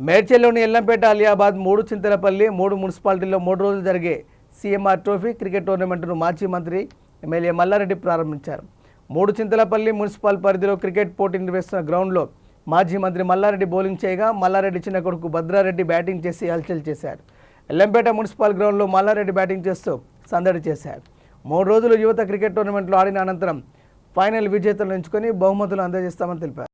మేడ్చల్లోని ఎల్లంపేట, అలియాబాద్, మూడు చింతలపల్లి, మూడు మున్సిపాలిటీల్లో 3 రోజులు జరిగే సీఎంఆర్ ట్రోఫీ క్రికెట్ టోర్నమెంట్ను మాజీ మంత్రి ఎమ్మెల్యే మల్లారెడ్డి ప్రారంభించారు. మూడు చింతలపల్లి మున్సిపల్ పరిధిలో క్రికెట్ పోటీ నిర్వహిస్తున్న గ్రౌండ్లో మాజీ మంత్రి మల్లారెడ్డి బౌలింగ్ చేయగా మల్లారెడ్డి చిన్న కొడుకు భద్రారెడ్డి బ్యాటింగ్ చేసి హల్చల్ చేశారు. ఎల్లంపేట మున్సిపల్ గ్రౌండ్లో మల్లారెడ్డి బ్యాటింగ్ చేస్తూ సందడి చేశారు. 3 రోజులు యువత క్రికెట్ టోర్నమెంట్లో ఆడిన అనంతరం ఫైనల్ విజేతలను ఎంచుకొని బహుమతులు అందజేస్తామని తెలిపారు.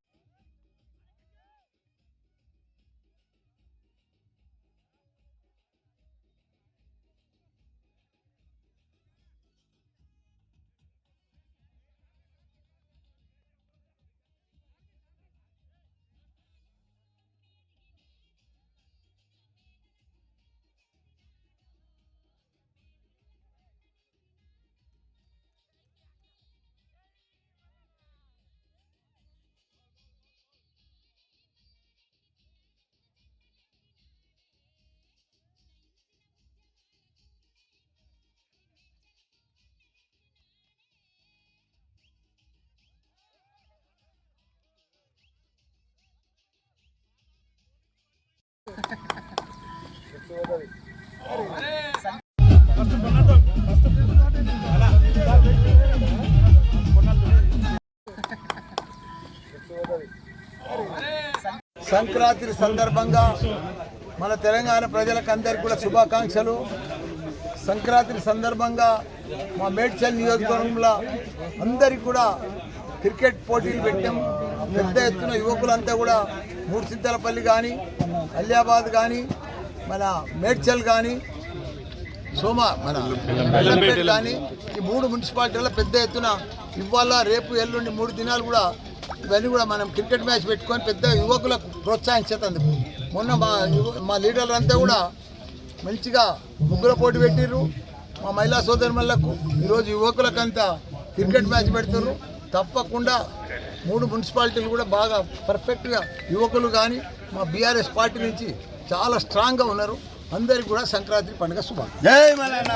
సంక్రాంతి సందర్భంగా మన తెలంగాణ ప్రజలకందరికీ కూడా శుభాకాంక్షలు. సంక్రాంతి సందర్భంగా మా మేడ్చల్ నియోజకవర్గంలో అందరికీ కూడా క్రికెట్ పోటీలు పెట్టాం. పెద్ద ఎత్తున యువకులంతా కూడా మూడు చింతలపల్లి కానీ, అలియాబాద్ కానీ, మన మేడ్చల్ కానీ, మన ఎల్లంపేట కానీ, ఈ 3 మున్సిపాలిటీల్లో పెద్ద ఎత్తున ఇవాళ రేపు ఎల్లుండి 3 దినాలు కూడా ఇవన్నీ కూడా మనం క్రికెట్ మ్యాచ్ పెట్టుకొని పెద్ద యువకులకు ప్రోత్సహించేందుకు మొన్న మా లీడర్లు అంతా కూడా మంచిగా ముగ్గుల పోటీ పెట్టిర్రు. మా మహిళా సోదరులకు ఈరోజు యువకులకంతా క్రికెట్ మ్యాచ్ పెడుతున్నారు. తప్పకుండా 3 మున్సిపాలిటీలు కూడా బాగా పర్ఫెక్ట్గా యువకులు కానీ మా బీఆర్ఎస్ పార్టీ నుంచి చాలా స్ట్రాంగ్గా ఉన్నారు. అందరికీ కూడా సంక్రాంతి పండుగ శుభాకాంక్షలు. జై మల్లన్న.